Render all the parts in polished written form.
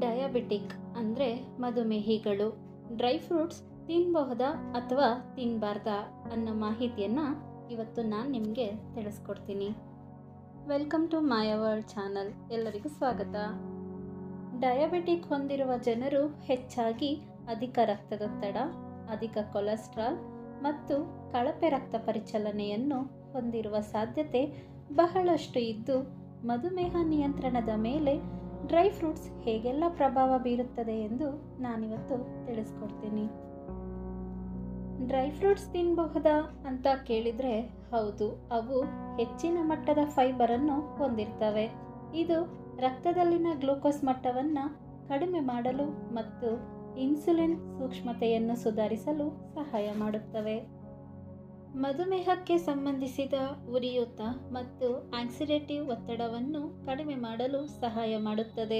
Diabetic ಅಂದರೆ ಮಧುಮೇಹಿಗಳು dry fruits ತಿನ್ನಬಹುದಾ ಅಥವಾ ತಿನ್ನಬಾರ್ದಾ ಅನ್ನೋ ಮಾಹಿತಿಯನ್ನು ಇವತ್ತು ನಾನು ನಿಮಗೆ ತಿಳಿಸ್ಕೊಡ್ತೀನಿ. Welcome to my world channel. ಎಲ್ಲರಿಗೂ ಸ್ವಾಗತ. ಡಯಾಬಿಟಿಕ್ ಹೊಂದಿರುವ ಜನರು ಹೆಚ್ಚಾಗಿ ಅಧಿಕ ರಕ್ತದೊತ್ತಡ, ಅಧಿಕ ಕೊಲೆಸ್ಟ್ರಾಲ್ ಮತ್ತು ಕಳಪೆ ರಕ್ತ ಪರಿಚಲನೆಯನ್ನು ಹೊಂದಿರುವ ಸಾಧ್ಯತೆ ಬಹಳಷ್ಟು ಇದ್ದು, ಮಧುಮೇಹ ನಿಯಂತ್ರಣದ ಮೇಲೆ ಡ್ರೈ ಫ್ರೂಟ್ಸ್ ಹೇಗೆಲ್ಲ ಪ್ರಭಾವ ಬೀರುತ್ತದೆ ಎಂದು ನಾನಿವತ್ತು ತಿಳಿಸ್ಕೊಡ್ತೀನಿ. ಡ್ರೈ ಫ್ರೂಟ್ಸ್ ತಿನ್ನಬಹುದಾ ಅಂತ ಕೇಳಿದರೆ ಹೌದು, ಅವು ಹೆಚ್ಚಿನ ಮಟ್ಟದ ಫೈಬರನ್ನು ಹೊಂದಿರ್ತವೆ. ಇದು ರಕ್ತದಲ್ಲಿನ ಗ್ಲೂಕೋಸ್ ಮಟ್ಟವನ್ನು ಕಡಿಮೆ ಮಾಡಲು ಮತ್ತು ಇನ್ಸುಲಿನ್ ಸೂಕ್ಷ್ಮತೆಯನ್ನು ಸುಧಾರಿಸಲು ಸಹಾಯ ಮಾಡುತ್ತವೆ. ಮಧುಮೇಹಕ್ಕೆ ಸಂಬಂಧಿಸಿದ ಉರಿಯೂತ ಮತ್ತು ಆಕ್ಸಿಡೇಟಿವ್ ಒತ್ತಡವನ್ನು ಕಡಿಮೆ ಮಾಡಲು ಸಹಾಯ ಮಾಡುತ್ತದೆ.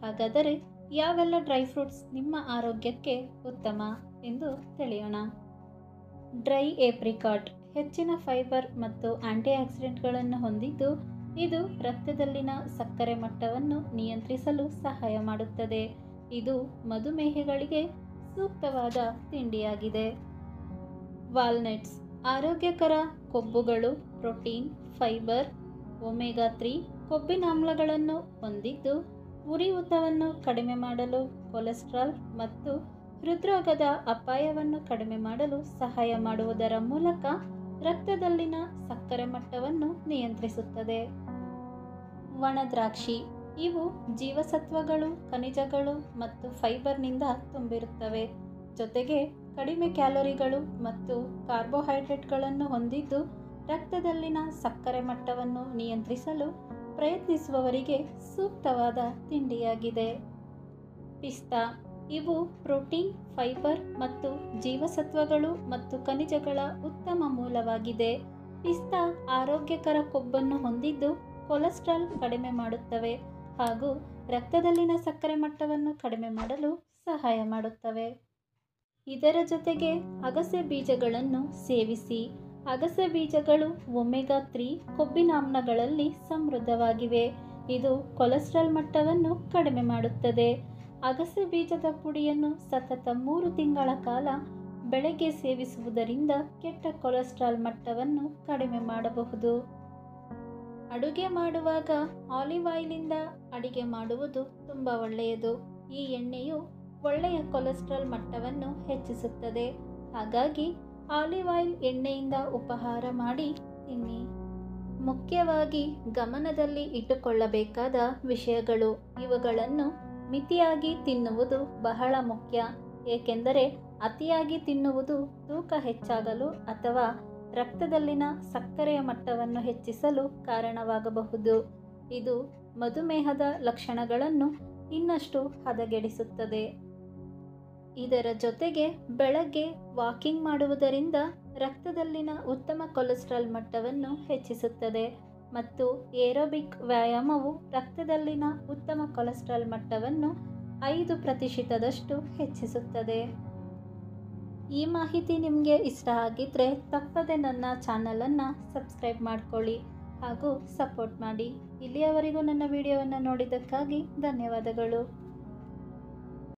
ಹಾಗಾದರೆ ಯಾವೆಲ್ಲ ಡ್ರೈ ಫ್ರೂಟ್ಸ್ ನಿಮ್ಮ ಆರೋಗ್ಯಕ್ಕೆ ಉತ್ತಮ ಎಂದು ತಿಳಿಯೋಣ. ಡ್ರೈ ಏಪ್ರಿಕಾಟ್ ಹೆಚ್ಚಿನ ಫೈಬರ್ ಮತ್ತು ಆಂಟಿ ಆಕ್ಸಿಡೆಂಟ್ಗಳನ್ನು ಹೊಂದಿದ್ದು, ಇದು ರಕ್ತದಲ್ಲಿನ ಸಕ್ಕರೆ ಮಟ್ಟವನ್ನು ನಿಯಂತ್ರಿಸಲು ಸಹಾಯ ಮಾಡುತ್ತದೆ. ಇದು ಮಧುಮೇಹಿಗಳಿಗೆ ಸೂಕ್ತವಾದ ತಿಂಡಿಯಾಗಿದೆ. ವಾಲ್ನಟ್ಸ್ ಆರೋಗ್ಯಕರ ಕೊಬ್ಬುಗಳು, ಪ್ರೋಟೀನ್, ಫೈಬರ್, ಒಮೆಗಾ 3 ಕೊಬ್ಬಿನಾಮ್ಲಗಳನ್ನು ಹೊಂದಿದ್ದು, ಉರಿಯೂತವನ್ನು ಕಡಿಮೆ ಮಾಡಲು, ಕೊಲೆಸ್ಟ್ರಾಲ್ ಮತ್ತು ಹೃದ್ರೋಗದ ಅಪಾಯವನ್ನು ಕಡಿಮೆ ಮಾಡಲು ಸಹಾಯ ಮಾಡುವುದರ ಮೂಲಕ ರಕ್ತದಲ್ಲಿನ ಸಕ್ಕರೆ ಮಟ್ಟವನ್ನು ನಿಯಂತ್ರಿಸುತ್ತದೆ. ಒಣದ್ರಾಕ್ಷಿ ಇವು ಜೀವಸತ್ವಗಳು, ಖನಿಜಗಳು ಮತ್ತು ಫೈಬರ್ನಿಂದ ತುಂಬಿರುತ್ತವೆ. ಜೊತೆಗೆ ಕಡಿಮೆ ಕ್ಯಾಲೋರಿಗಳು ಮತ್ತು ಕಾರ್ಬೋಹೈಡ್ರೇಟ್ಗಳನ್ನು ಹೊಂದಿದ್ದು, ರಕ್ತದಲ್ಲಿನ ಸಕ್ಕರೆ ಮಟ್ಟವನ್ನು ನಿಯಂತ್ರಿಸಲು ಪ್ರಯತ್ನಿಸುವವರಿಗೆ ಸೂಕ್ತವಾದ ತಿಂಡಿಯಾಗಿದೆ. ಪಿಸ್ತಾ ಇವು ಪ್ರೋಟೀನ್, ಫೈಬರ್ ಮತ್ತು ಜೀವಸತ್ವಗಳು ಮತ್ತು ಖನಿಜಗಳ ಉತ್ತಮ ಮೂಲವಾಗಿದೆ. ಪಿಸ್ತಾ ಆರೋಗ್ಯಕರ ಕೊಬ್ಬನ್ನು ಹೊಂದಿದ್ದು, ಕೊಲೆಸ್ಟ್ರಾಲ್ ಕಡಿಮೆ ಮಾಡುತ್ತವೆ ಹಾಗೂ ರಕ್ತದಲ್ಲಿನ ಸಕ್ಕರೆ ಮಟ್ಟವನ್ನು ಕಡಿಮೆ ಮಾಡಲು ಸಹಾಯ ಮಾಡುತ್ತವೆ. ಇದರ ಜೊತೆಗೆ ಅಗಸೆ ಬೀಜಗಳನ್ನು ಸೇವಿಸಿ. ಅಗಸೆ ಬೀಜಗಳು ಒಮೆಗಾ 3 ಕೊಬ್ಬಿನಾಮ್ಲಗಳಲ್ಲಿ ಸಮೃದ್ಧವಾಗಿವೆ. ಇದು ಕೊಲೆಸ್ಟ್ರಾಲ್ ಮಟ್ಟವನ್ನು ಕಡಿಮೆ ಮಾಡುತ್ತದೆ. ಅಗಸೆ ಬೀಜದ ಪುಡಿಯನ್ನು ಸತತ 3 ತಿಂಗಳ ಕಾಲ ಬೆಳಗ್ಗೆ ಸೇವಿಸುವುದರಿಂದ ಕೆಟ್ಟ ಕೊಲೆಸ್ಟ್ರಾಲ್ ಮಟ್ಟವನ್ನು ಕಡಿಮೆ ಮಾಡಬಹುದು. ಅಡುಗೆ ಮಾಡುವಾಗ ಆಲಿವ್ ಆಯಿಲಿಂದ ಅಡಿಗೆ ಮಾಡುವುದು ತುಂಬ ಒಳ್ಳೆಯದು. ಈ ಎಣ್ಣೆಯು ಒಳ್ಳೆಯ ಕೊಲೆಸ್ಟ್ರಾಲ್ ಮಟ್ಟವನ್ನು ಹೆಚ್ಚಿಸುತ್ತದೆ. ಹಾಗಾಗಿ ಆಲಿವ್ ಆಯಿಲ್ ಎಣ್ಣೆಯಿಂದ ಉಪಹಾರ ಮಾಡಿ ತಿನ್ನಿ. ಮುಖ್ಯವಾಗಿ ಗಮನದಲ್ಲಿ ಇಟ್ಟುಕೊಳ್ಳಬೇಕಾದ ವಿಷಯಗಳು ಇವುಗಳನ್ನು ಮಿತಿಯಾಗಿ ತಿನ್ನುವುದು ಬಹಳ ಮುಖ್ಯ. ಏಕೆಂದರೆ ಅತಿಯಾಗಿ ತಿನ್ನುವುದು ತೂಕ ಹೆಚ್ಚಾಗಲು ಅಥವಾ ರಕ್ತದಲ್ಲಿನ ಸಕ್ಕರೆಯ ಮಟ್ಟವನ್ನು ಹೆಚ್ಚಿಸಲು ಕಾರಣವಾಗಬಹುದು. ಇದು ಮಧುಮೇಹದ ಲಕ್ಷಣಗಳನ್ನು ಇನ್ನಷ್ಟು ಹದಗೆಡಿಸುತ್ತದೆ. ಇದರ ಜೊತೆಗೆ ಬೆಳಗ್ಗೆ ವಾಕಿಂಗ್ ಮಾಡುವುದರಿಂದ ರಕ್ತದಲ್ಲಿನ ಉತ್ತಮ ಕೊಲೆಸ್ಟ್ರಾಲ್ ಮಟ್ಟವನ್ನು ಹೆಚ್ಚಿಸುತ್ತದೆ ಮತ್ತು ಏರೋಬಿಕ್ ವ್ಯಾಯಾಮವು ರಕ್ತದಲ್ಲಿನ ಉತ್ತಮ ಕೊಲೆಸ್ಟ್ರಾಲ್ ಮಟ್ಟವನ್ನು 5% ಹೆಚ್ಚಿಸುತ್ತದೆ. ಈ ಮಾಹಿತಿ ನಿಮಗೆ ಇಷ್ಟ ಆಗಿದ್ದರೆ ತಪ್ಪದೆ ನನ್ನ ಚಾನಲನ್ನು ಸಬ್ಸ್ಕ್ರೈಬ್ ಮಾಡ್ಕೊಳ್ಳಿ ಹಾಗೂ ಸಪೋರ್ಟ್ ಮಾಡಿ. ಇಲ್ಲಿಯವರೆಗೂ ನನ್ನ ವಿಡಿಯೋವನ್ನು ನೋಡಿದ್ದಕ್ಕಾಗಿ ಧನ್ಯವಾದಗಳು.